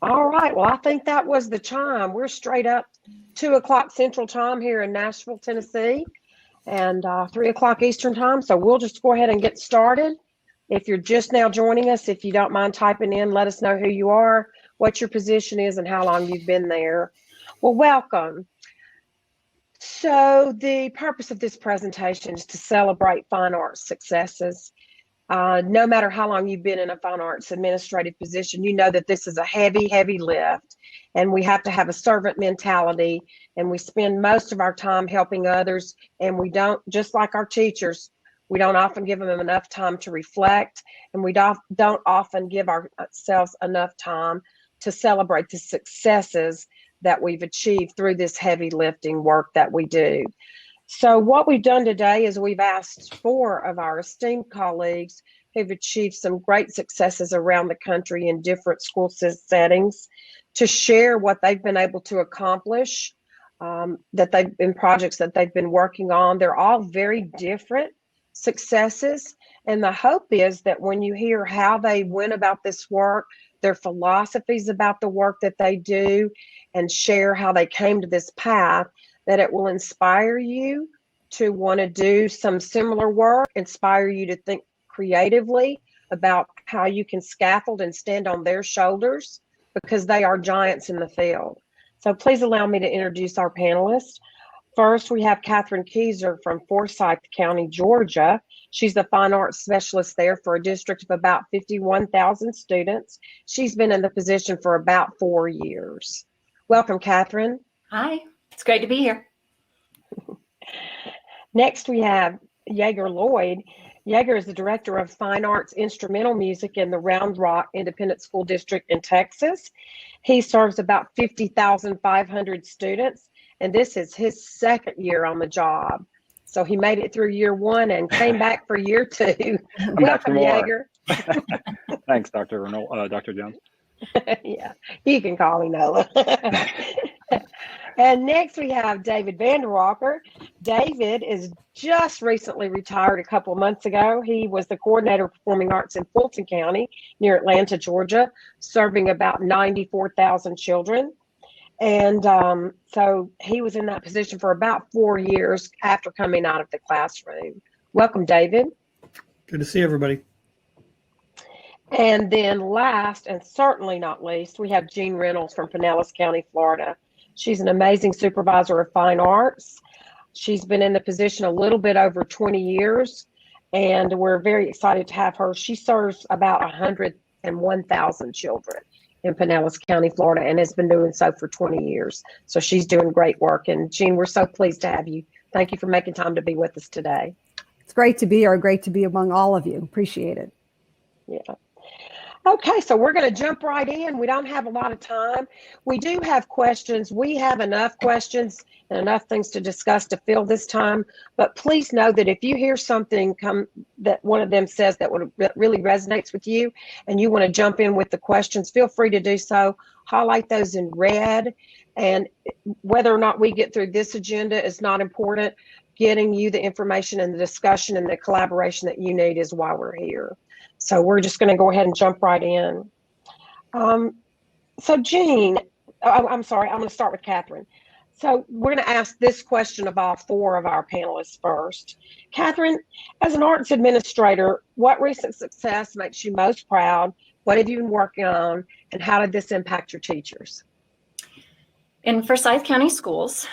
All right. Well, I think that was the chime. We're straight up 2 o'clock Central Time here in Nashville, Tennessee, and 3 o'clock Eastern Time. So we'll just go ahead and get started. If you're just now joining us, if you don't mind typing in, let us know who you are, what your position is, and how long you've been there. Well, welcome. So the purpose of this presentation is to celebrate fine arts successes. No matter how long you've been in a fine arts administrative position, you know that this is a heavy, heavy lift, and we have to have a servant mentality, and we spend most of our time helping others, and we don't, just like our teachers, we don't often give them enough time to reflect, and we don't often give ourselves enough time to celebrate the successes that we've achieved through this heavy lifting work that we do. So what we've done today is we've asked 4 of our esteemed colleagues who've achieved some great successes around the country in different school settings to share what they've been able to accomplish, that they've been projects that they've been working on. They're all very different successes. And the hope is that when you hear how they went about this work, their philosophies about the work that they do, and share how they came to this path, that it will inspire you to want to do some similar work, inspire you to think creatively about how you can scaffold and stand on their shoulders, because they are giants in the field. So please allow me to introduce our panelists. First, we have Catherine Keyser from Forsyth County, Georgia. She's the fine arts specialist there for a district of about 51,000 students. She's been in the position for about 4 years. Welcome, Catherine. Hi, it's great to be here. Next, we have Yeager Lloyd. Yeager is the Director of Fine Arts Instrumental Music in the Round Rock Independent School District in Texas. He serves about 50,500 students, and this is his 2nd year on the job. So he made it through year 1 and came back for year 2. Welcome, Yeager. Thanks, Dr. Jones. Yeah, you can call me Nola. And next we have David Vanderwalker. David is just recently retired a couple of months ago. He was the coordinator of performing arts in Fulton County near Atlanta, Georgia, serving about 94,000 children. And so he was in that position for about 4 years after coming out of the classroom. Welcome, David. Good to see everybody. And then last, and certainly not least, we have Jean Reynolds from Pinellas County, Florida. She's an amazing supervisor of fine arts. She's been in the position a little bit over 20 years, and we're very excited to have her. She serves about 101,000 children in Pinellas County, Florida, and has been doing so for 20 years. So she's doing great work. And Jean, we're so pleased to have you. Thank you for making time to be with us today. It's great to be here. Great to be among all of you. Appreciate it. Yeah. Okay, so we're going to jump right in. We don't have a lot of time. We do have questions. We have enough questions and enough things to discuss to fill this time. But please know that if you hear something that one of them says that really resonates with you, and you want to jump in with the questions, feel free to do so. Highlight those in red. And whether or not we get through this agenda is not important. Getting you the information and the discussion and the collaboration that you need is why we're here. So we're just going to go ahead and jump right in. So Jean, I'm sorry, I'm going to start with Catherine. So we're going to ask this question of all 4 of our panelists first. Catherine, as an arts administrator, what recent success makes you most proud? What have you been working on? And how did this impact your teachers? In Forsyth County Schools,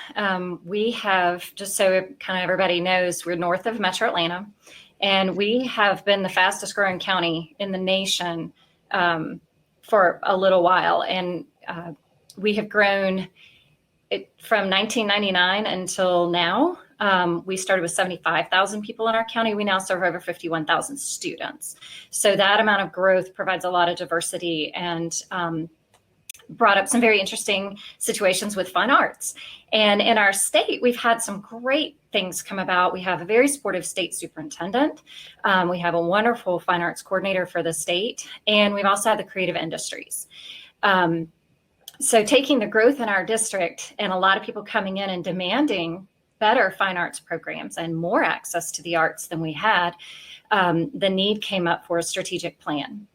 we have, just so kind of everybody knows, we're north of Metro Atlanta. And we have been the fastest growing county in the nation for a little while. And we have grown from 1999 until now. We started with 75,000 people in our county. We now serve over 51,000 students. So that amount of growth provides a lot of diversity and brought up some very interesting situations with fine arts. And in our state, we've had some great things come about. We have a very supportive state superintendent. We have a wonderful fine arts coordinator for the state. And we've also had the creative industries. So taking the growth in our district and a lot of people coming in and demanding better fine arts programs and more access to the arts than we had, the need came up for a strategic plan.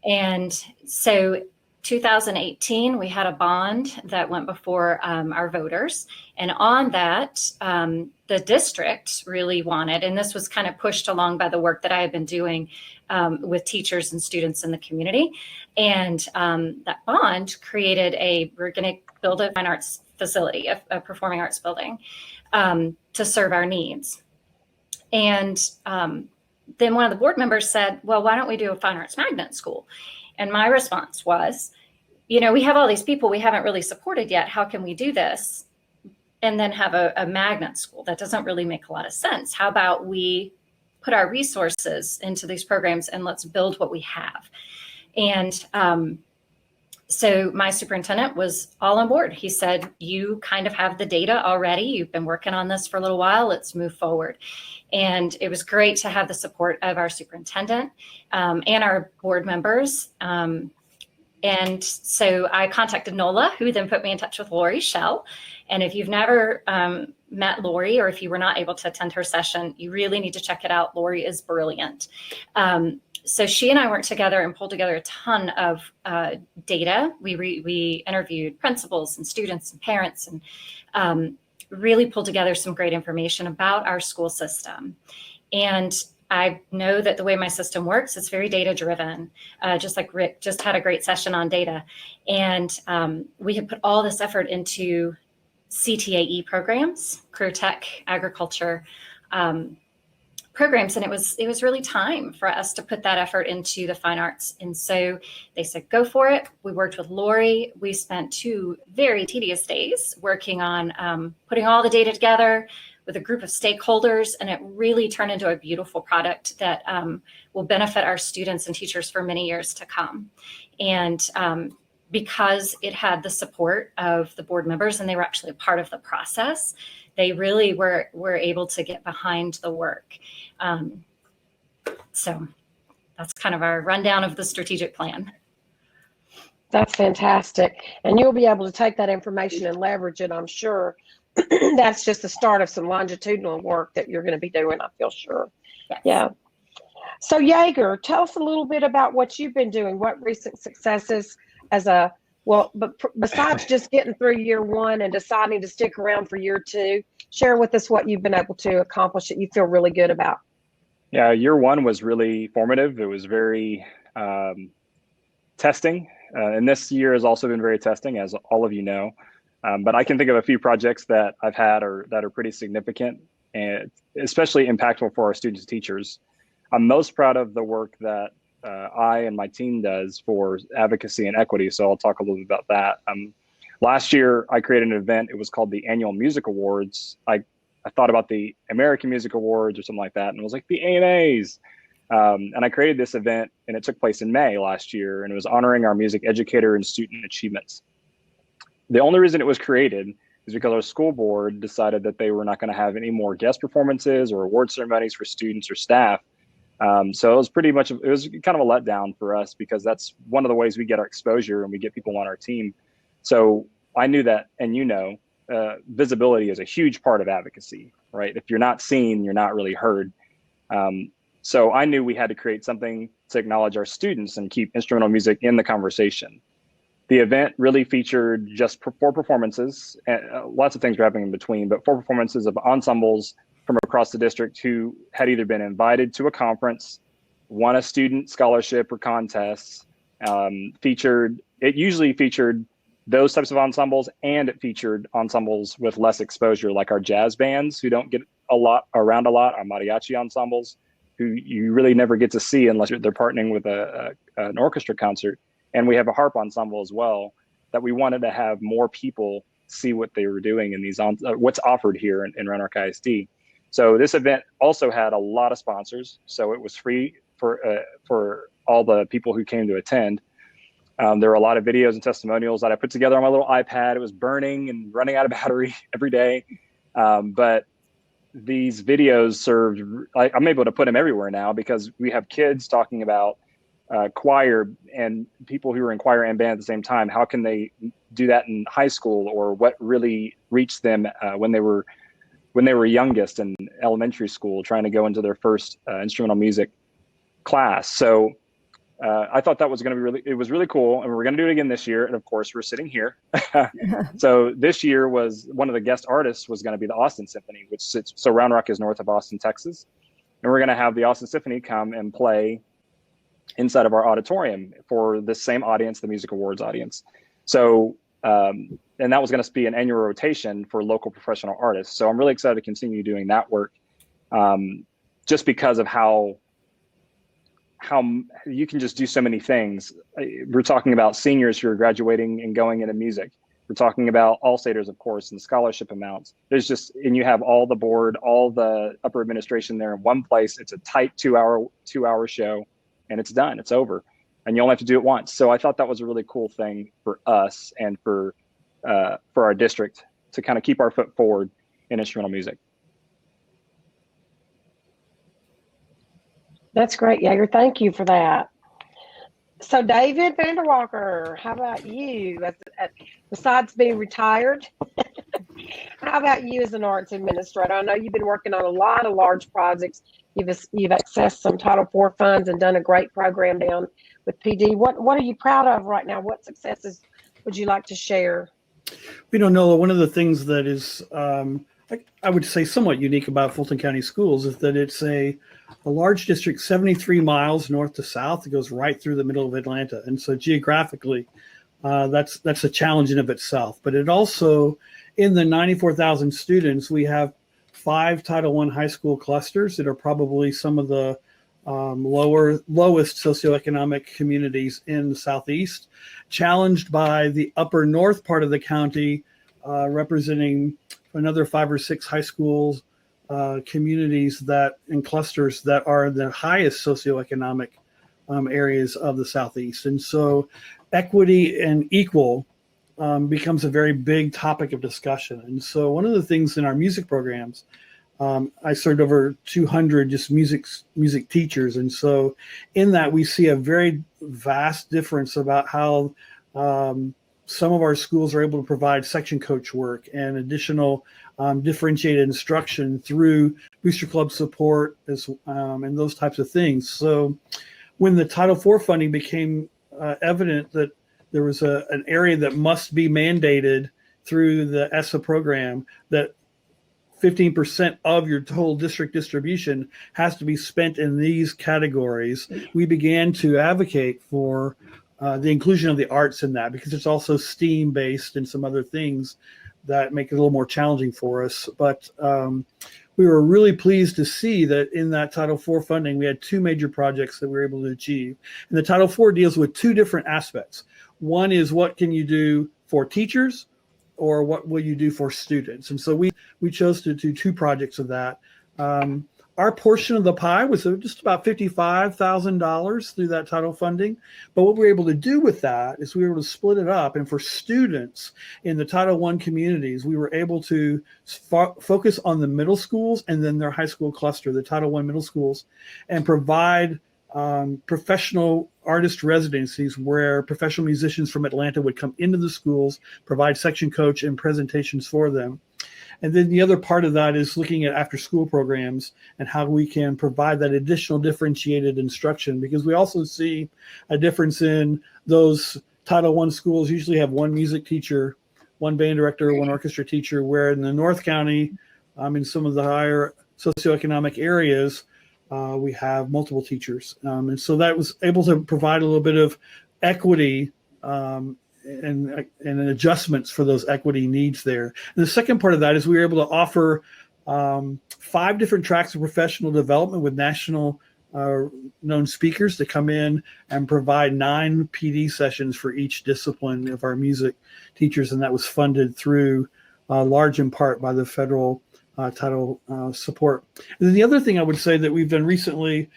And so 2018, we had a bond that went before our voters. And on that, the district really wanted, and this was kind of pushed along by the work that I had been doing with teachers and students in the community. And that bond created we're going to build a fine arts facility, a performing arts building to serve our needs. And then one of the board members said, well, why don't we do a fine arts magnet school? And my response was, we have all these people we haven't really supported yet. How can we do this? And then have a magnet school? That doesn't really make a lot of sense. How about we put our resources into these programs and let's build what we have? And so my superintendent was all on board. He said, you kind of have the data already. You've been working on this for a little while. Let's move forward. And it was great to have the support of our superintendent and our board members. And so I contacted NOLA, who then put me in touch with Lori Schell. And if you've never met Lori, or if you were not able to attend her session, you really need to check it out. Lori is brilliant. So she and I worked together and pulled together a ton of data. We interviewed principals and students and parents, and really pulled together some great information about our school system. And I know that the way my system works, it's very data driven, just like Rick just had a great session on data. And we had put all this effort into CTAE programs, career tech, agriculture programs. And it was really time for us to put that effort into the fine arts. And so they said, go for it. We worked with Lori. We spent 2 very tedious days working on putting all the data together with a group of stakeholders, and it really turned into a beautiful product that will benefit our students and teachers for many years to come. And because it had the support of the board members and they were actually a part of the process, they really were able to get behind the work. So that's kind of our rundown of the strategic plan. That's fantastic. And you'll be able to take that information and leverage it, I'm sure. That's just the start of some longitudinal work that you're going to be doing, I feel sure. Yes. Yeah. So Jaeger, tell us a little bit about what you've been doing, what recent successes but besides just getting through year 1 and deciding to stick around for year 2, share with us what you've been able to accomplish that you feel really good about. Yeah, year 1 was really formative. It was very testing. And this year has also been very testing, as all of you know. But I can think of a few projects that I've had that are pretty significant and especially impactful for our students and teachers. I'm most proud of the work that I and my team does for advocacy and equity. So I'll talk a little bit about that. Last year, I created an event. It was called the Annual Music Awards. I thought about the American Music Awards or something like that, and it was like the AMAs. And I created this event, and it took place in May last year, and it was honoring our music educator and student achievements. The only reason it was created is because our school board decided that they were not going to have any more guest performances or award ceremonies for students or staff. So it was kind of a letdown for us, because that's one of the ways we get our exposure and we get people on our team. So I knew that, and visibility is a huge part of advocacy, right? If you're not seen, you're not really heard. So I knew we had to create something to acknowledge our students and keep instrumental music in the conversation. The event really featured just 4 performances, and lots of things were happening in between, but 4 performances of ensembles from across the district who had either been invited to a conference, won a student scholarship or contests. It usually featured those types of ensembles, and it featured ensembles with less exposure, like our jazz bands, who don't get around a lot, our mariachi ensembles, who you really never get to see unless they're partnering with an orchestra concert. And we have a harp ensemble as well, that we wanted to have more people see what they were doing in what's offered here in Roanoke ISD. So this event also had a lot of sponsors, so it was free for all the people who came to attend. There were a lot of videos and testimonials that I put together on my little iPad. It was burning and running out of battery every day, but these videos served. I'm able to put them everywhere now, because we have kids talking about choir and people who are in choir and band at the same time. How can they do that in high school, or what really reached them when they were youngest in elementary school, trying to go into their first instrumental music class. So I thought that was going to be it was really cool. And we're going to do it again this year. And of course, we're sitting here. So this year was one of the guest artists was going to be the Austin Symphony, which sits, so Round Rock is north of Austin, Texas. And we're going to have the Austin Symphony come and play inside of our auditorium for the same audience, the Music Awards audience. So, and that was going to be an annual rotation for local professional artists. So I'm really excited to continue doing that work, just because of how you can just do so many things. We're talking about seniors who are graduating and going into music. We're talking about all-staters, of course, and scholarship amounts. There's just, and you have all the board, all the upper administration there in one place. It's a tight two-hour show, and it's done. It's over, and you only have to do it once. So I thought that was a really cool thing for us and for our district to kind of keep our foot forward in instrumental music. That's great, Jaeger. Thank you for that. So David Vanderwalker, how about you? Besides being retired, how about you as an arts administrator? I know you've been working on a lot of large projects. You've accessed some Title IV funds and done a great program down with PD. What are you proud of right now? What successes would you like to share? Nola, one of the things that is, I would say, somewhat unique about Fulton County Schools is that it's a large district, 73 miles north to south. It goes right through the middle of Atlanta. And so geographically, that's a challenge in of itself. But it also, in the 94,000 students, we have 5 Title I high school clusters that are probably some of the lowest socioeconomic communities in the Southeast, challenged by the upper north part of the county, representing another 5 or 6 high schools, communities and clusters that are the highest socioeconomic areas of the Southeast. And so equity and equal becomes a very big topic of discussion. And so one of the things in our music programs, I served over 200 just music teachers. And so in that, we see a very vast difference about how some of our schools are able to provide section coach work and additional differentiated instruction through booster club support and those types of things. So when the Title IV funding became evident that there was an area that must be mandated through the ESSA program, that 15% of your total district distribution has to be spent in these categories, we began to advocate for the inclusion of the arts in that, because it's also STEAM based and some other things that make it a little more challenging for us. But we were really pleased to see that in that Title IV funding, we had 2 major projects that we were able to achieve. And the Title IV deals with 2 different aspects. One is, what can you do for teachers, or what will you do for students? And so we chose to do 2 projects of that. Our portion of the pie was just about $55,000 through that title funding. But what we were able to do with that is we were able to split it up. And for students in the Title I communities, we were able to focus on the middle schools and then their high school cluster, the Title I middle schools, and provide professional artist residencies where professional musicians from Atlanta would come into the schools, provide section coach and presentations for them. And then the other part of that is looking at after school programs and how we can provide that additional differentiated instruction, because we also see a difference in those Title I schools usually have 1 music teacher, 1 band director, 1 orchestra teacher, where in the North County, in some of the higher socioeconomic areas, we have multiple teachers. And so that was able to provide a little bit of equity and adjustments for those equity needs there. And the second part of that is we were able to offer 5 different tracks of professional development with national known speakers to come in and provide 9 PD sessions for each discipline of our music teachers. And that was funded through large in part by the federal title support. And then the other thing I would say that we've done recently,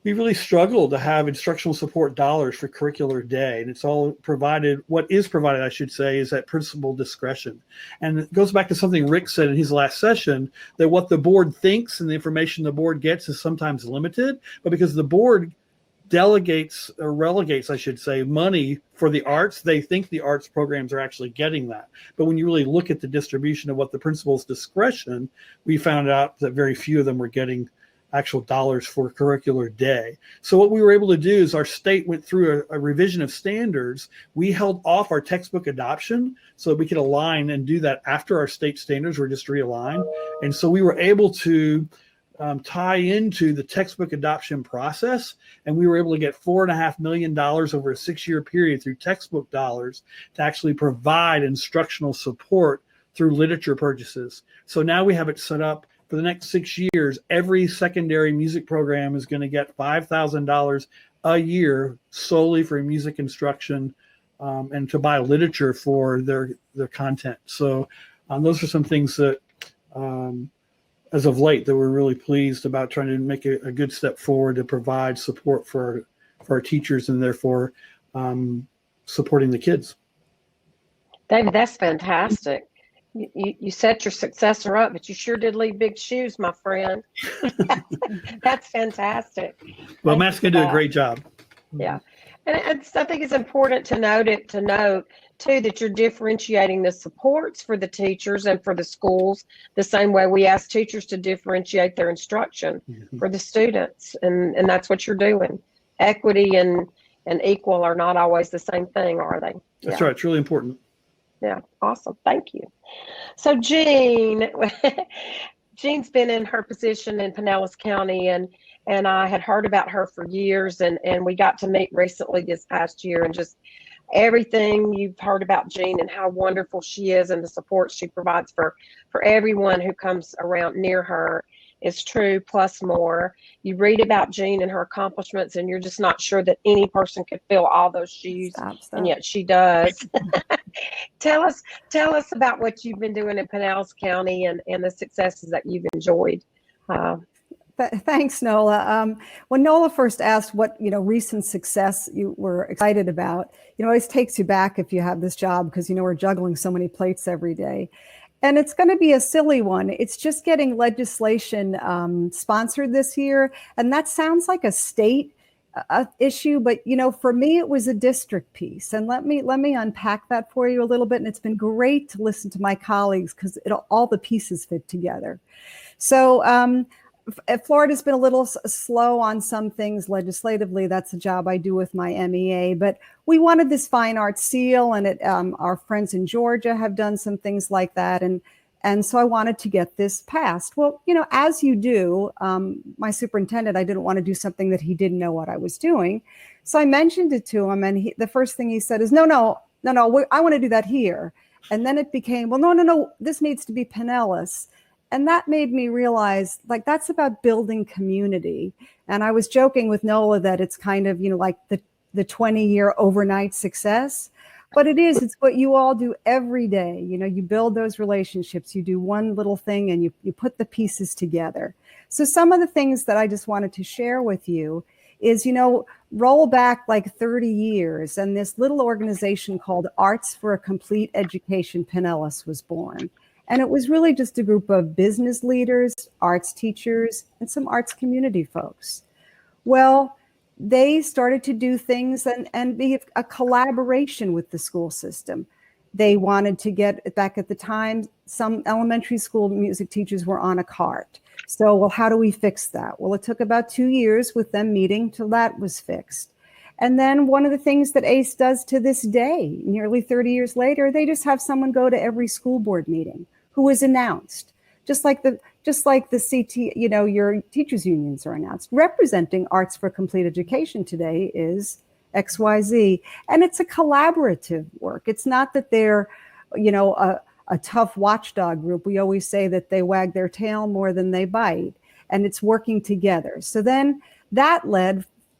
we really struggle to have instructional support dollars for curricular day. And it's all provided, what is provided, I should say, is at principal discretion. And it goes back to something Rick said in his last session, that what the board thinks and the information the board gets is sometimes limited, but because the board delegates or relegates, I should say, money for the arts, they think the arts programs are actually getting that. But when you really look at the distribution of what the principal's discretion, we found out that very few of them were getting actual dollars for curricular day. So what we were able to do is our state went through a revision of standards. We held off our textbook adoption so that we could align and do that after our state standards were just realigned. And so we were able to tie into the textbook adoption process, and we were able to get $4.5 million over a 6-year period through textbook dollars to actually provide instructional support through literature purchases. So now we have it set up for the next 6 years. Every secondary music program is going to get $5,000 a year solely for music instruction and to buy literature for their content. So those are some things that as of late that we're really pleased about, trying to make a good step forward to provide support for our teachers and therefore supporting the kids. David, that's fantastic. You set your successor up, but you sure did leave big shoes, my friend. That's fantastic. Well, Matt's going to do a great job. Yeah. And I think it's important to note too, that you're differentiating the supports for the teachers and for the schools the same way we ask teachers to differentiate their instruction for the students. And that's what you're doing. Equity and equal are not always the same thing, are they? That's right. It's really important. Yeah. Awesome. Thank you. So Jean's been in her position in Pinellas County, and I had heard about her for years, and we got to meet recently this past year, and just everything you've heard about Jean and how wonderful she is and the support she provides for everyone who comes around near her is true, plus more. You read about Jean and her accomplishments, and you're just not sure that any person could fill all those shoes, and yet she does. Tell us about what you've been doing in Pinellas County and the successes that you've enjoyed. Thanks, Nola. When Nola first asked what recent success you were excited about, it always takes you back if you have this job, because we're juggling so many plates every day. And it's going to be a silly one. It's just getting legislation sponsored this year, and that sounds like a state issue, but for me it was a district piece. And let me unpack that for you a little bit. And it's been great to listen to my colleagues because all the pieces fit together. So Florida's been a little slow on some things legislatively. That's a job I do with my MEA, but we wanted this fine arts seal, and our friends in Georgia have done some things like that. And so I wanted to get this passed. Well, as you do, my superintendent, I didn't want to do something that he didn't know what I was doing. So I mentioned it to him, and the first thing he said is, no, I want to do that here. And then it became, well, no, this needs to be Pinellas. And that made me realize, that's about building community. And I was joking with Nola that it's kind of, like the 20-year overnight success. But it's what you all do every day. You build those relationships. You do one little thing and you put the pieces together. So some of the things that I just wanted to share with you is, roll back 30 years, and this little organization called Arts for a Complete Education Pinellas was born. And it was really just a group of business leaders, arts teachers, and some arts community folks. Well, they started to do things and be a collaboration with the school system. They wanted to get, back at the time, some elementary school music teachers were on a cart. So, well, how do we fix that? Well, it took about 2 years with them meeting till that was fixed. And then one of the things that ACE does to this day, nearly 30 years later, they just have someone go to every school board meeting who is announced, just like the CT, your teachers unions are announced. Representing Arts for Complete Education today is XYZ. And it's a collaborative work. It's not that they're, a tough watchdog group. We always say that they wag their tail more than they bite, and it's working together. So then that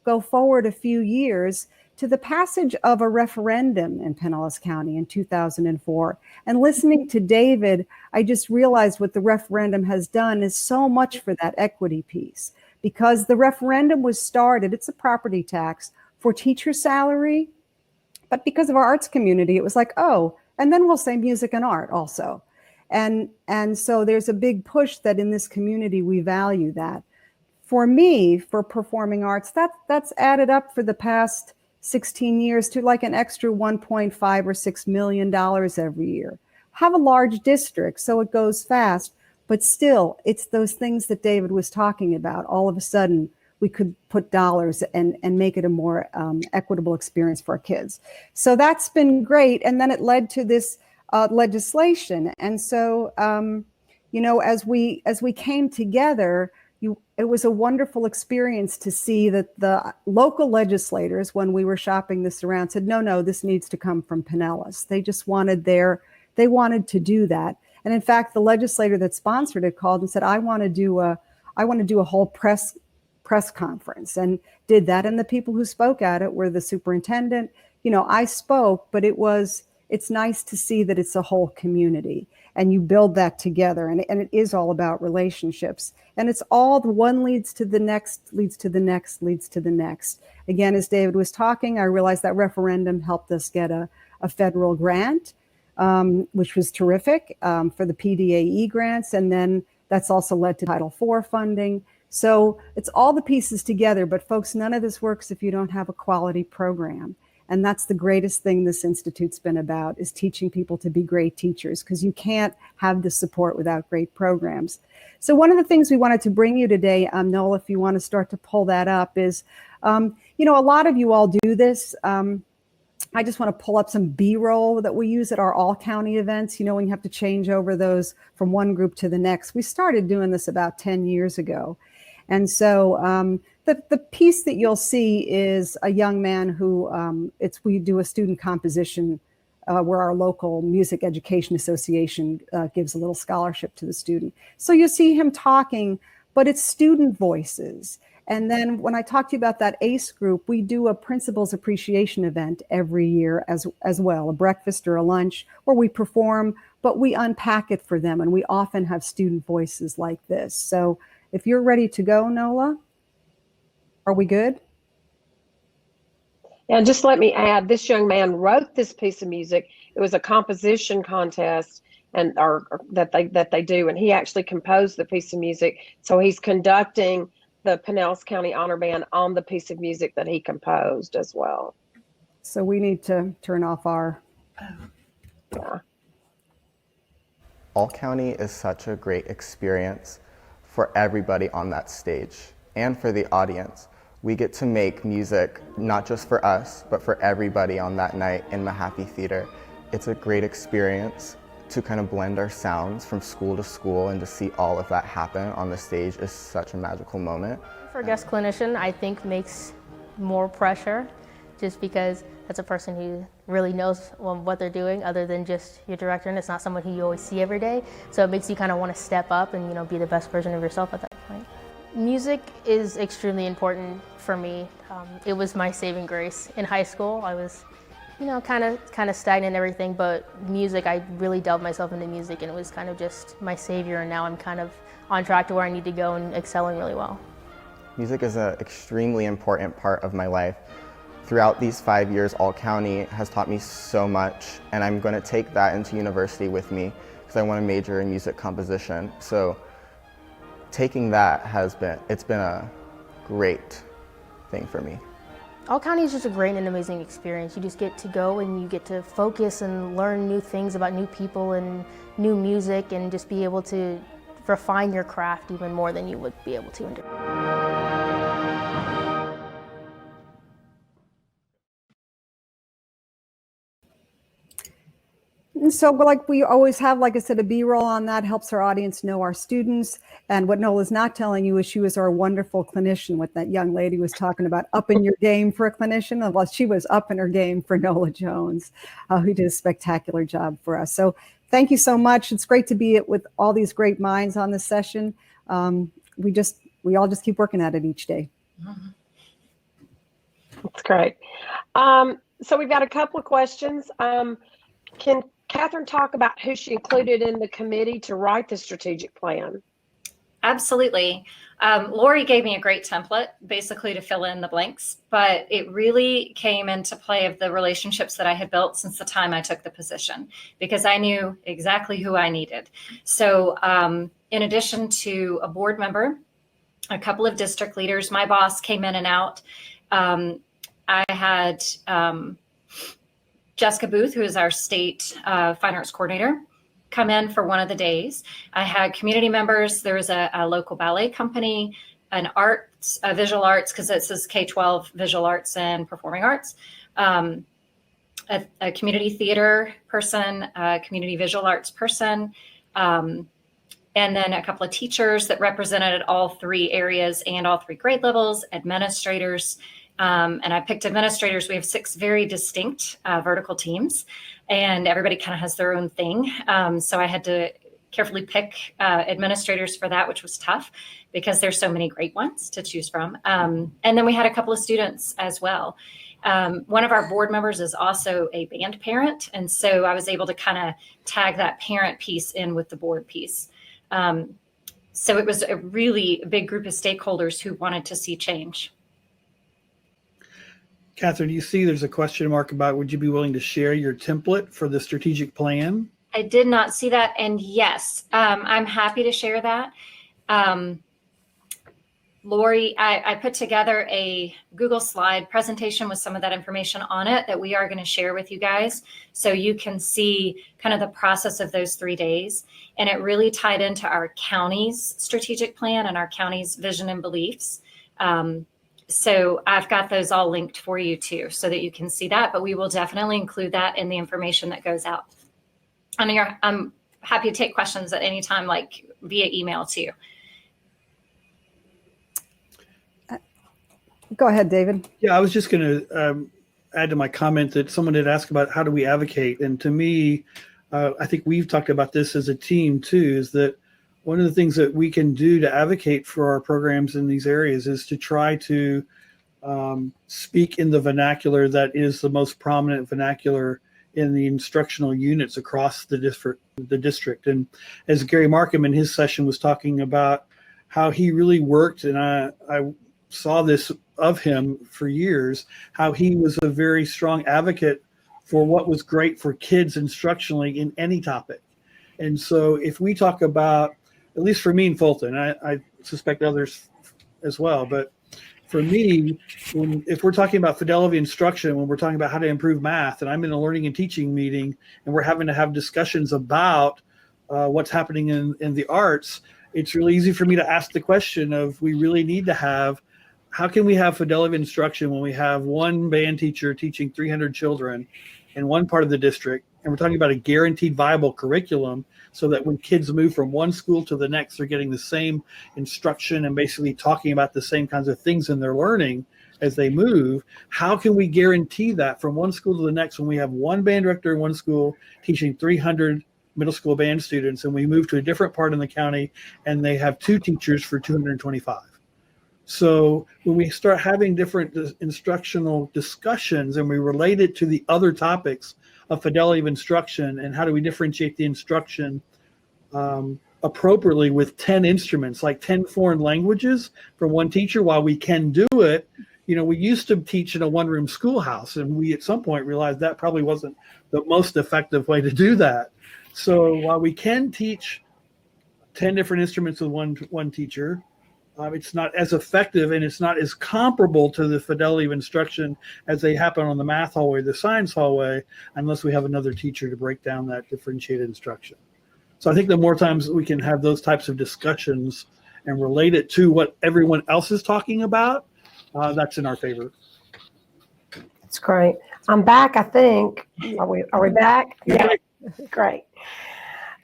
go forward a few years to the passage of a referendum in Pinellas County in 2004. And listening to David, I just realized what the referendum has done is so much for that equity piece, because the referendum was started, it's a property tax for teacher salary, but because of our arts community, it was and then we'll say music and art also. And so there's a big push that in this community, we value that. For me, for performing arts, that's added up for the past 16 years to an extra $1.5 or $6 million every year. Have a large district, so it goes fast. But still, it's those things that David was talking about. All of a sudden, we could put dollars and make it a more equitable experience for our kids. So that's been great. And then it led to this legislation. And so, as we came together, it was a wonderful experience to see that the local legislators, when we were shopping this around, said, no, this needs to come from Pinellas. They just wanted they wanted to do that. And in fact, the legislator that sponsored it called and said, I want to do a whole press conference, and did that. And the people who spoke at it were the superintendent. I spoke, but it's nice to see that it's a whole community and you build that together. And it is all about relationships. And it's all the one leads to the next, leads to the next, leads to the next. Again, as David was talking, I realized that referendum helped us get a federal grant, which was terrific for the PDAE grants. And then that's also led to Title IV funding. So it's all the pieces together. But folks, none of this works if you don't have a quality program. And that's the greatest thing this Institute's been about, is teaching people to be great teachers, because you can't have the support without great programs. So one of the things we wanted to bring you today, Noel, if you want to start to pull that up, is, a lot of you all do this. I just want to pull up some B-roll that we use at our all-county events, when you have to change over those from one group to the next. We started doing this about 10 years ago. And so the piece that you'll see is a young man who, we do a student composition where our local Music Education Association gives a little scholarship to the student. So you see him talking, but it's student voices. And then when I talk to you about that ACE group, we do a principals appreciation event every year as well, a breakfast or a lunch where we perform, but we unpack it for them. And we often have student voices like this. So if you're ready to go, Nola, are we good? And just let me add, this young man wrote this piece of music. It was a composition contest or that they do, and he actually composed the piece of music. So he's conducting the Pinellas County Honor Band on the piece of music that he composed as well. So we need to turn off our... Yeah. All County is such a great experience for everybody on that stage and for the audience. We get to make music not just for us, but for everybody on that night in Mahaffey Theater. It's a great experience to kind of blend our sounds from school to school, and to see all of that happen on the stage is such a magical moment. For a guest clinician, I think makes more pressure, just because that's a person who really knows what they're doing, other than just your director, and it's not someone who you always see every day. So it makes you kind of want to step up and be the best version of yourself at that point. Music is extremely important for me. It was my saving grace. In high school, I was, kind of stagnant and everything, but music, I really delved myself into music, and it was kind of just my savior, and now I'm kind of on track to where I need to go and excelling really well. Music is an extremely important part of my life. Throughout these 5 years, All County has taught me so much, and I'm going to take that into university with me because I want to major in music composition. So taking that it's been a great thing for me. All County is just a great and amazing experience. You just get to go and you get to focus and learn new things about new people and new music, and just be able to refine your craft even more than you would be able to. And so like we always have, like I said, a B-roll on that helps our audience know our students. And what Nola's not telling you is she was our wonderful clinician, what that young lady was talking about, upping your game for a clinician. Well, she was upping her game for Nola Jones, who did a spectacular job for us. So thank you so much. It's great to be with all these great minds on this session. We all just keep working at it each day. That's great. So we've got a couple of questions. Can Catherine talk about who she included in the committee to write the strategic plan? Absolutely. Lori gave me a great template basically to fill in the blanks, but it really came into play of the relationships that I had built since the time I took the position, because I knew exactly who I needed. So in addition to a board member, a couple of district leaders, my boss came in and out. I had Jessica Booth, who is our state fine arts coordinator, come in for one of the days. I had community members. There was a local ballet company, an arts, visual arts, because it says K-12 visual arts and performing arts, a community theater person, a community visual arts person, and then a couple of teachers that represented all three areas and all three grade levels, administrators. And I picked administrators. We have 6 very distinct vertical teams, and everybody kind of has their own thing. So I had to carefully pick administrators for that, which was tough because there's so many great ones to choose from. And then we had a couple of students as well. One of our board members is also a band parent. And so I was able to kind of tag that parent piece in with the board piece. So it was a really big group of stakeholders who wanted to see change. Catherine, you see there's a question mark about would you be willing to share your template for the strategic plan? I did not see that. And yes, I'm happy to share that. Lori, I put together a Google slide presentation with some of that information on it that we are going to share with you guys. So you can see kind of the process of those 3 days. And it really tied into our county's strategic plan and our county's vision and beliefs. So I've got those all linked for you too, so that you can see that, but we will definitely include that in the information that goes out. I'm happy to take questions at any time, like via email too. Go ahead, David. Yeah, I was just going to add to my comment that someone had asked about how do we advocate. And to me, I think we've talked about this as a team too, is that one of the things that we can do to advocate for our programs in these areas is to try to speak in the vernacular that is the most prominent vernacular in the instructional units across the district. And as Gary Markham in his session was talking about how he really worked, and I saw this of him for years, how he was a very strong advocate for what was great for kids instructionally in any topic. And so if we talk about, at least for me in Fulton, I suspect others as well, but for me, if we're talking about fidelity instruction, when we're talking about how to improve math, and I'm in a learning and teaching meeting, and we're having to have discussions about what's happening in the arts, it's really easy for me to ask the question of, we really need to have, how can we have fidelity instruction when we have one band teacher teaching 300 children in one part of the district, and we're talking about a guaranteed viable curriculum so that when kids move from one school to the next, they're getting the same instruction and basically talking about the same kinds of things in their learning as they move. How can we guarantee that from one school to the next when we have one band director in one school teaching 300 middle school band students, and we move to a different part in the county and they have 2 teachers for 225? So when we start having different instructional discussions and we relate it to the other topics of fidelity of instruction and how do we differentiate the instruction appropriately with 10 instruments, like 10 foreign languages from one teacher, while we can do it, we used to teach in a one-room schoolhouse, and we at some point realized that probably wasn't the most effective way to do that. So while we can teach 10 different instruments with one teacher, it's not as effective and it's not as comparable to the fidelity of instruction as they happen on the math hallway, the science hallway, unless we have another teacher to break down that differentiated instruction. So I think the more times we can have those types of discussions and relate it to what everyone else is talking about, that's in our favor. That's great. I'm back, I think. Are we back? Yeah. Great.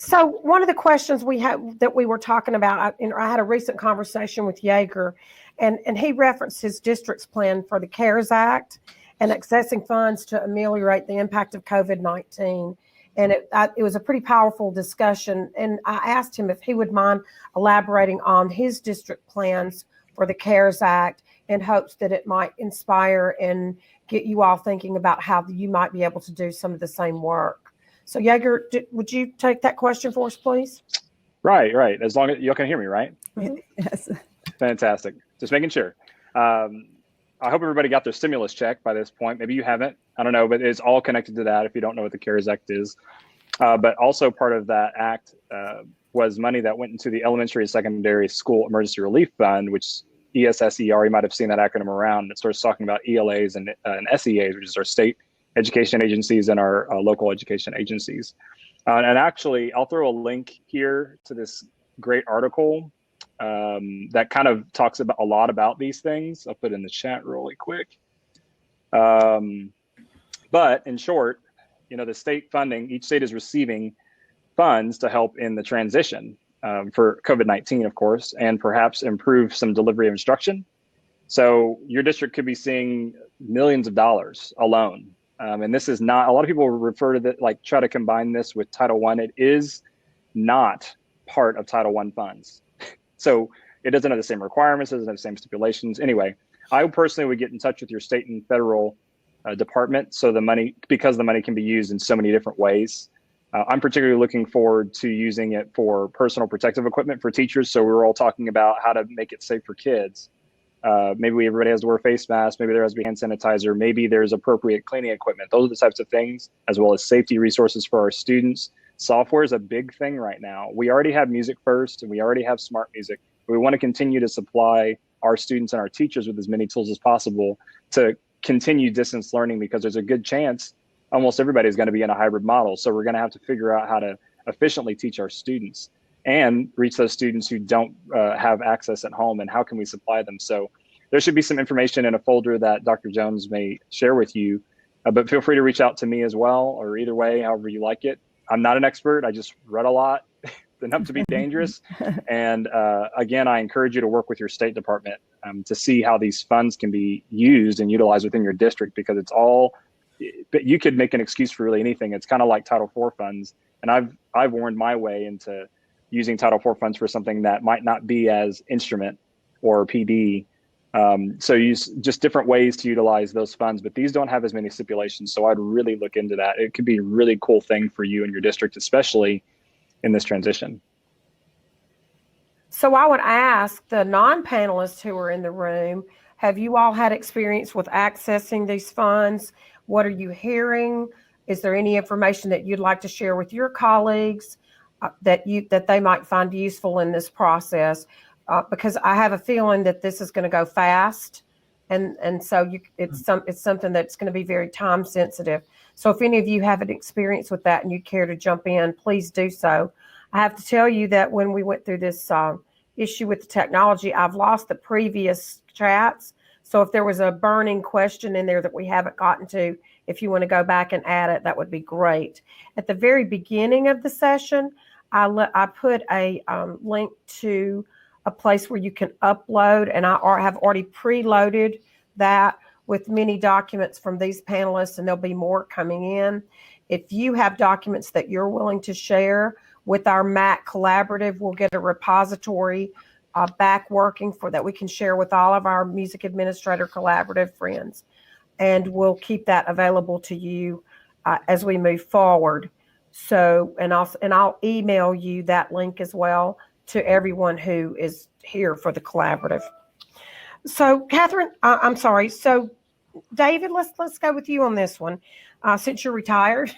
So one of the questions we were talking about, I had a recent conversation with Yeager, and he referenced his district's plan for the CARES Act and accessing funds to ameliorate the impact of COVID-19. And it was a pretty powerful discussion. And I asked him if he would mind elaborating on his district plans for the CARES Act in hopes that it might inspire and get you all thinking about how you might be able to do some of the same work. So Yeager, would you take that question for us, please? Right. As long as y'all can hear me, right? Yes. Fantastic. Just making sure. I hope everybody got their stimulus check by this point. Maybe you haven't. I don't know, but it's all connected to that if you don't know what the CARES Act is. But also part of that act was money that went into the Elementary and Secondary School Emergency Relief Fund, which ESSER, you might have seen that acronym around. It starts talking about ELAs and SEAs, which is our state education agencies and our local education agencies. And actually, I'll throw a link here to this great article that kind of talks about a lot about these things. I'll put it in the chat really quick. But in short, the state funding, each state is receiving funds to help in the transition for COVID-19, of course, and perhaps improve some delivery of instruction. So your district could be seeing millions of dollars alone. And this is not, a lot of people refer to that, like try to combine this with Title I. It is not part of Title I funds. So it doesn't have the same requirements, it doesn't have the same stipulations. Anyway, I personally would get in touch with your state and federal department because the money can be used in so many different ways. I'm particularly looking forward to using it for personal protective equipment for teachers. So we're all talking about how to make it safe for kids. Maybe everybody has to wear a face mask. Maybe there has to be hand sanitizer. Maybe there's appropriate cleaning equipment. Those are the types of things, as well as safety resources for our students. Software is a big thing right now. We already have Music First and we already have Smart Music. We want to continue to supply our students and our teachers with as many tools as possible to continue distance learning, because there's a good chance almost everybody is going to be in a hybrid model. So we're going to have to figure out how to efficiently teach our students and reach those students who don't have access at home, and how can we supply them. So there should be some information in a folder that Dr. Jones may share with you, but feel free to reach out to me as well, or either way, however you like it. I'm not an expert. I just read a lot, enough to be dangerous. And again, I encourage you to work with your state department to see how these funds can be used and utilized within your district, because it's all, but you could make an excuse for really anything. It's kind of like Title IV funds. And I've worn my way into using Title IV funds for something that might not be as instrument or PD. So use just different ways to utilize those funds, but these don't have as many stipulations. So I'd really look into that. It could be a really cool thing for you and your district, especially in this transition. So I would ask the non-panelists who are in the room, have you all had experience with accessing these funds? What are you hearing? Is there any information that you'd like to share with your colleagues that they might find useful in this process? Because I have a feeling that this is going to go fast, and so it's something that's going to be very time sensitive. So if any of you have an experience with that and you care to jump in, please do so. I have to tell you that when we went through this issue with the technology, I've lost the previous chats. So if there was a burning question in there that we haven't gotten to, if you want to go back and add it, that would be great. At the very beginning of the session, I put a link to a place where you can upload, and I have already preloaded that with many documents from these panelists, and there'll be more coming in. If you have documents that you're willing to share with our MAC collaborative, we'll get a repository back working for that we can share with all of our music administrator collaborative friends, and we'll keep that available to you as we move forward. So, and I'll email you that link as well to everyone who is here for the collaborative. So, Catherine, I'm sorry. So, David, let's go with you on this one. Since you're retired,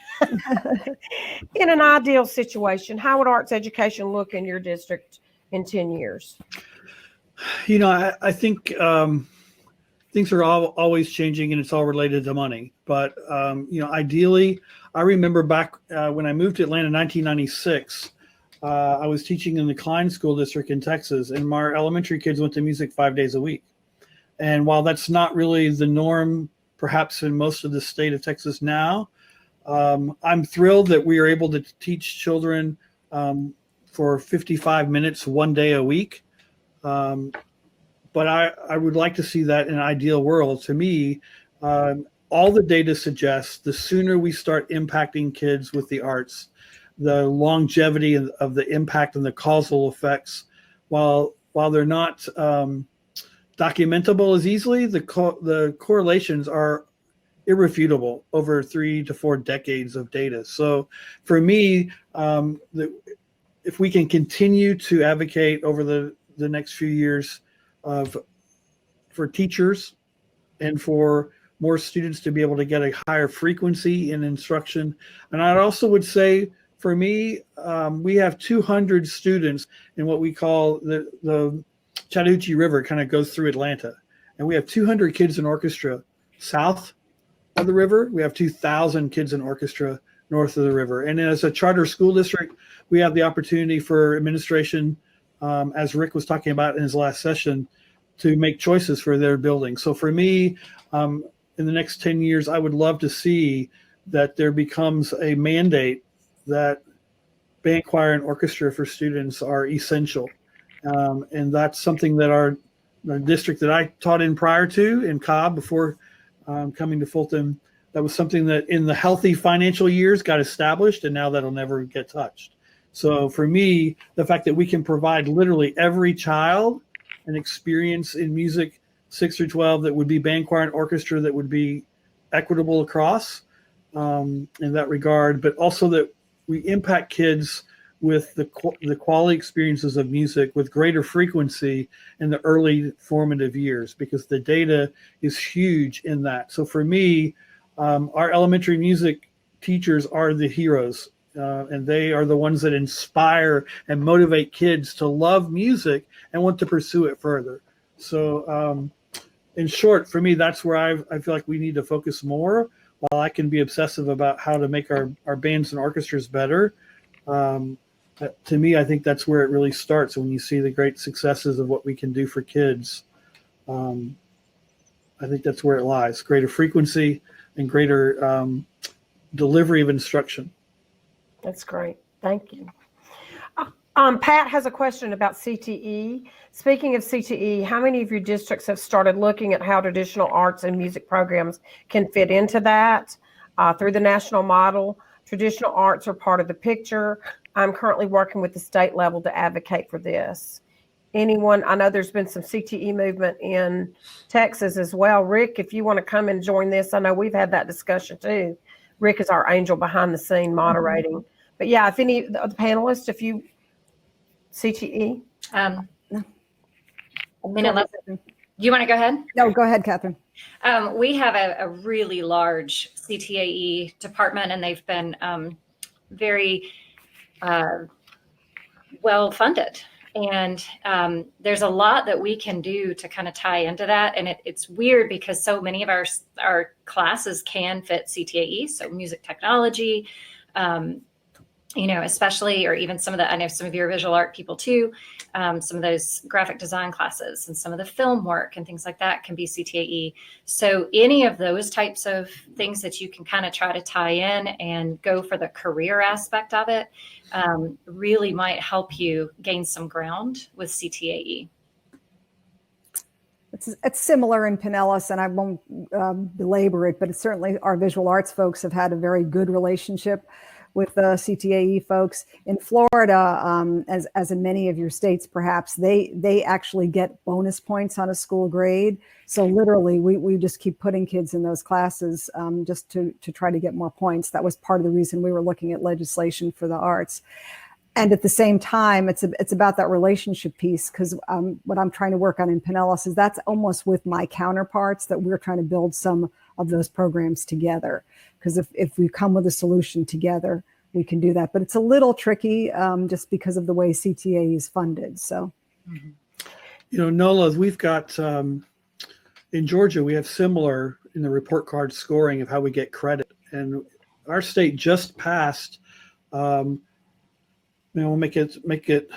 in an ideal situation, how would arts education look in your district in 10 years? I think things are always changing, and it's all related to money. But ideally, I remember back when I moved to Atlanta in 1996. I was teaching in the Klein School District in Texas, and my elementary kids went to music 5 days a week. And while that's not really the norm, perhaps in most of the state of Texas now, I'm thrilled that we are able to teach children for 55 minutes 1 day a week. But I would like to see that in an ideal world. To me, all the data suggests the sooner we start impacting kids with the arts, the longevity of the impact and the causal effects, while they're not documentable as easily, the correlations are irrefutable over 3 to 4 decades of data. So for me, if we can continue to advocate over the next few years for teachers and for more students to be able to get a higher frequency in instruction. And I also would say, for me, we have 200 students in what we call the Chattahoochee River kind of goes through Atlanta. And we have 200 kids in orchestra south of the river. We have 2,000 kids in orchestra north of the river. And as a charter school district, we have the opportunity for administration, as Rick was talking about in his last session, to make choices for their building. So for me, in the next 10 years, I would love to see that there becomes a mandate that band, choir, and orchestra for students are essential. And that's something that the district that I taught in prior to, in Cobb, before coming to Fulton, that was something that in the healthy financial years got established, and now that'll never get touched. So for me, the fact that we can provide literally every child an experience in music 6 through 12 that would be band, choir, and orchestra that would be equitable across in that regard, but also that we impact kids with the quality experiences of music with greater frequency in the early formative years, because the data is huge in that. So for me, our elementary music teachers are the heroes, and they are the ones that inspire and motivate kids to love music and want to pursue it further. So in short, for me, that's where I feel like we need to focus more. While I can be obsessive about how to make our bands and orchestras better, to me, I think that's where it really starts. When you see the great successes of what we can do for kids, I think that's where it lies: greater frequency and greater delivery of instruction. That's great. Thank you. Pat has a question about CTE. Speaking of CTE, how many of your districts have started looking at how traditional arts and music programs can fit into that through the national model? Traditional arts are part of the picture. I'm currently working with the state level to advocate for this. Anyone, I know there's been some CTE movement in Texas as well. Rick, if you want to come and join this, I know we've had that discussion too. Rick is our angel behind the scene moderating. Mm-hmm. But yeah, if any of the panelists, if you, CTE? You want to go ahead? No, go ahead, Catherine. We have a really large CTAE department, and they've been very well funded. And there's a lot that we can do to kind of tie into that. And it's weird because so many of our classes can fit CTAE, so music technology, especially, or even I know some of your visual art people too, some of those graphic design classes and some of the film work and things like that can be CTAE. So any of those types of things that you can kind of try to tie in and go for the career aspect of it really might help you gain some ground with CTAE. It's similar in Pinellas, and I won't belabor it, but it's certainly our visual arts folks have had a very good relationship with the CTAE folks. In Florida, as in many of your states, perhaps, they actually get bonus points on a school grade. So literally, we just keep putting kids in those classes just to try to get more points. That was part of the reason we were looking at legislation for the arts. And at the same time, it's about that relationship piece, because what I'm trying to work on in Pinellas is that's almost with my counterparts, that we're trying to build some of those programs together. Because if we come with a solution together, we can do that. But it's a little tricky just because of the way CTA is funded. So, Nola, we've got in Georgia, we have similar in the report card scoring of how we get credit. And our state just passed. We'll make it get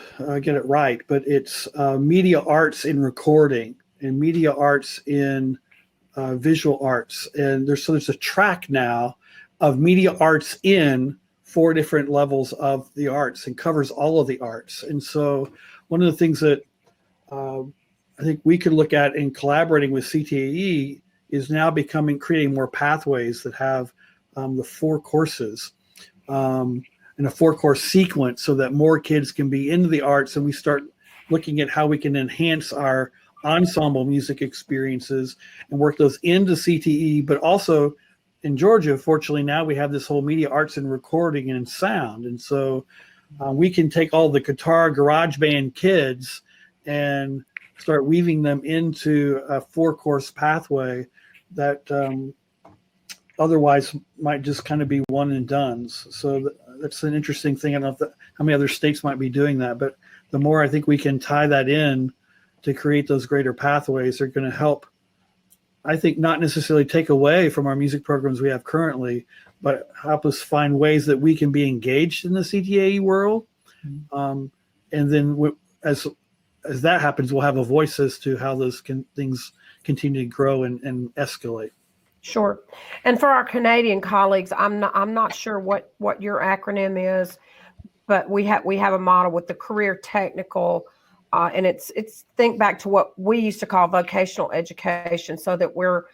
it right, but it's media arts in recording and media arts in visual arts, and there's a track now of media arts in 4 different levels of the arts and covers all of the arts. And so one of the things that I think we could look at in collaborating with CTAE is now creating more pathways that have the 4 courses in a 4-course sequence, so that more kids can be into the arts, and we start looking at how we can enhance our ensemble music experiences and work those into CTE. But also in Georgia, fortunately, now we have this whole media arts and recording and sound. And so we can take all the guitar garage band kids and start weaving them into a 4-course pathway that otherwise might just kind of be one and dones. So that's an interesting thing. I don't know how many other states might be doing that, but the more I think we can tie that in to create those greater pathways, are going to help, I think, not necessarily take away from our music programs we have currently, but help us find ways that we can be engaged in the CTAE world. And then as that happens, we'll have a voice as to how those things continue to grow and escalate. Sure. And for our Canadian colleagues, I'm not sure what your acronym is, but we have a model with the career technical, and it's think back to what we used to call vocational education, so that we're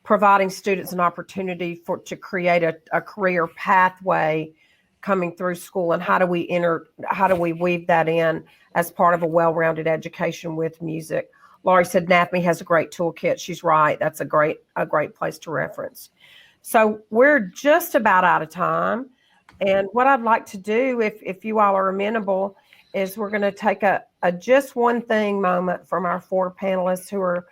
providing students an opportunity to create a career pathway coming through school. And how do we weave that in as part of a well-rounded education with music? Laurie said NAPME has a great toolkit. She's right. That's a great place to reference. So we're just about out of time. And what I'd like to do, if you all are amenable, is we're going to take a just one thing moment from our 4 panelists who are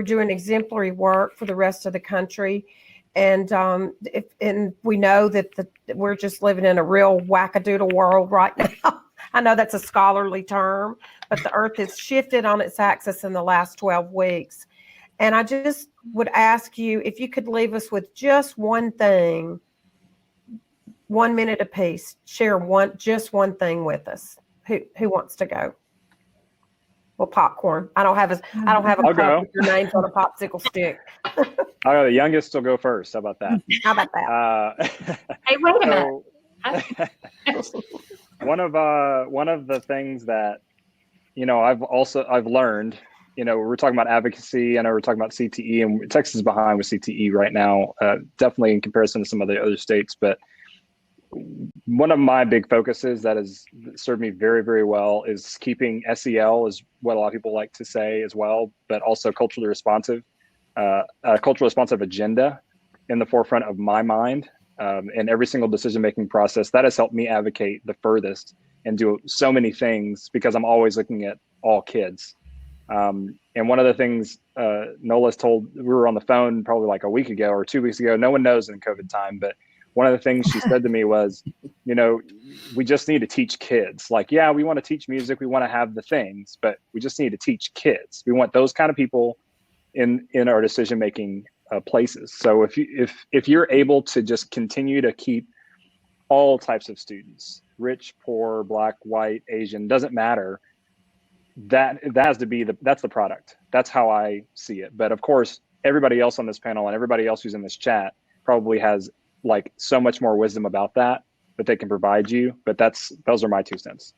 doing exemplary work for the rest of the country. And and we know that we're just living in a real wackadoodle world right now. I know that's a scholarly term, but the earth has shifted on its axis in the last 12 weeks. And I just would ask you if you could leave us with just one thing, 1 minute apiece. Share just one thing with us. Who wants to go? Well, popcorn. I don't have a I'll cup go. with your names on a popsicle stick. Oh, the youngest will go first. How about that? How about that? Hey, wait a minute. One of the things that, I've learned, we're talking about advocacy. I know we're talking about CTE, and Texas is behind with CTE right now, definitely in comparison to some of the other states. But one of my big focuses that has served me very, very well is keeping SEL, is what a lot of people like to say as well, but also culturally responsive, a culturally responsive agenda in the forefront of my mind. In every single decision-making process. That has helped me advocate the furthest and do so many things, because I'm always looking at all kids. And one of the things Nola's told, we were on the phone probably like a week ago or 2 weeks ago, no one knows in COVID time, but one of the things she said to me was, we just need to teach kids. Like, yeah, we want to teach music, we want to have the things, but we just need to teach kids. We want those kind of people in our decision-making places. So if you're able to just continue to keep all types of students, rich, poor, black, white, Asian, doesn't matter, that has to be that's the product. That's how I see it. But of course, everybody else on this panel and everybody else who's in this chat probably has like so much more wisdom about that they can provide you. But those are my 2 cents.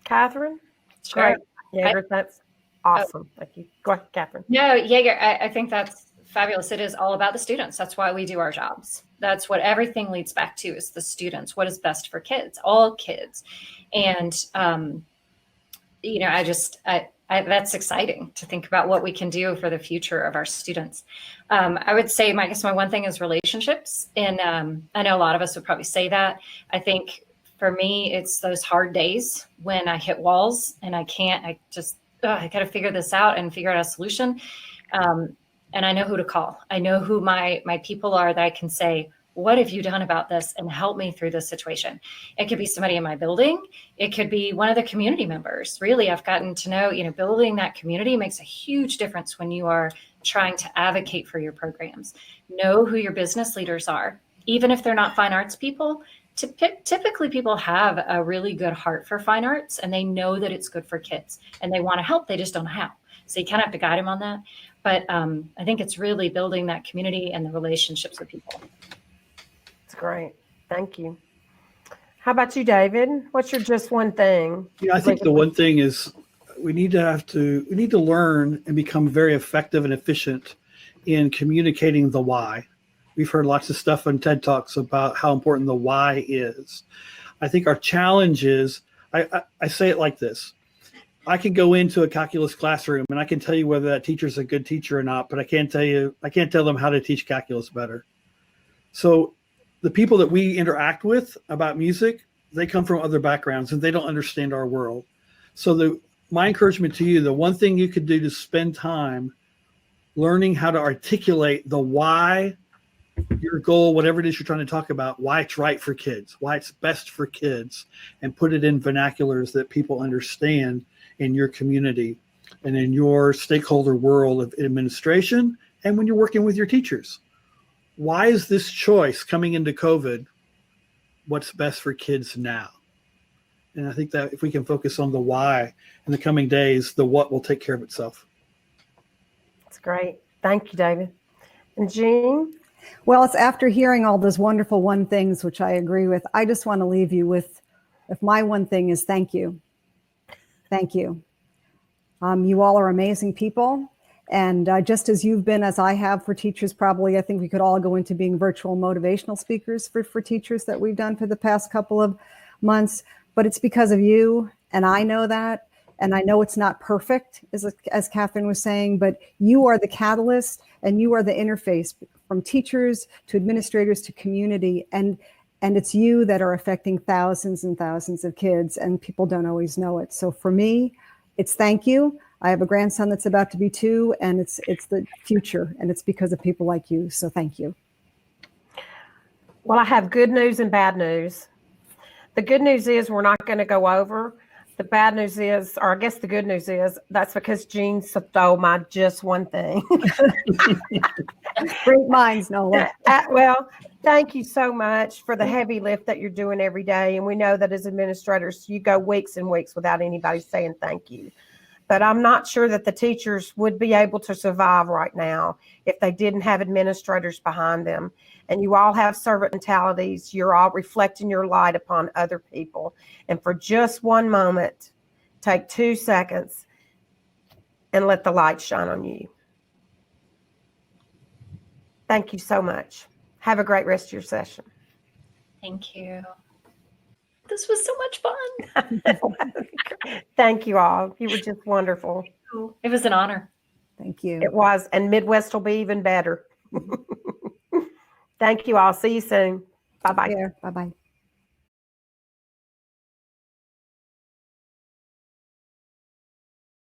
Catherine? Sure. Yeah, that's awesome. Thank you. Go ahead, Catherine. No, Jaeger, I think that's fabulous. It is all about the students. That's why we do our jobs. That's what everything leads back to, is the students. What is best for kids, all kids. And, that's exciting to think about what we can do for the future of our students. I would say, I guess my one thing is relationships. And I know a lot of us would probably say that. I think for me, it's those hard days when I hit walls and I got to figure this out and figure out a solution. And I know who to call. I know who my people are that I can say, what have you done about this, and help me through this situation? It could be somebody in my building. It could be one of the community members. Really, I've gotten to know, building that community makes a huge difference when you are trying to advocate for your programs. Know who your business leaders are. Even if they're not fine arts people, typically people have a really good heart for fine arts, and they know that it's good for kids, and they want to help. They just don't know how. So you kind of have to guide them on that. But I think it's really building that community and the relationships with people. That's great. Thank you. How about you, David? What's your just one thing? Yeah, I think the one thing is we need to learn and become very effective and efficient in communicating the why. We've heard lots of stuff on TED Talks about how important the why is. I think our challenge is, I say it like this. I can go into a calculus classroom and I can tell you whether that teacher's a good teacher or not, but I can't tell them how to teach calculus better. So the people that we interact with about music, they come from other backgrounds and they don't understand our world. So my encouragement to you, the one thing you could do to spend time learning how to articulate the why, your goal, whatever it is you're trying to talk about, why it's right for kids, why it's best for kids, and put it in vernaculars that people understand in your community and in your stakeholder world of administration and when you're working with your teachers. why is this choice coming into COVID what's best for kids now? And I think that if we can focus on the why in the coming days, the what will take care of itself. That's great. Thank you, David. And Jean? Well, it's after hearing all those wonderful one things, which I agree with. I just want to leave you with, if my one thing is thank you. Thank you. You all are amazing people. And just as you've been, as I have for teachers, probably, I think we could all go into being virtual motivational speakers for teachers that we've done for the past couple of months. But it's because of you. And I know that. And I know it's not perfect, as Catherine was saying, but you are the catalyst and you are the interface from teachers to administrators to community. And it's you that are affecting thousands and thousands of kids, and people don't always know it. So for me, it's thank you. I have a grandson that's about to be 2, and it's the future, and it's because of people like you. So thank you. Well, I have good news and bad news. The good news is we're not going to go over. The bad news is, or I guess the good news is, that's because Jean stole my just one thing. Great minds, Nola. Well, thank you so much for the heavy lift that you're doing every day. And we know that as administrators, you go weeks and weeks without anybody saying thank you. But I'm not sure that the teachers would be able to survive right now if they didn't have administrators behind them. And you all have servant mentalities. You're all reflecting your light upon other people. And for just one moment, take 2 seconds and let the light shine on you. Thank you so much. Have a great rest of your session. Thank you. This was so much fun. Thank you all. You were just wonderful. It was an honor. Thank you. It was. And Midwest will be even better. Thank you all. See you soon. Bye-bye. Bye-bye.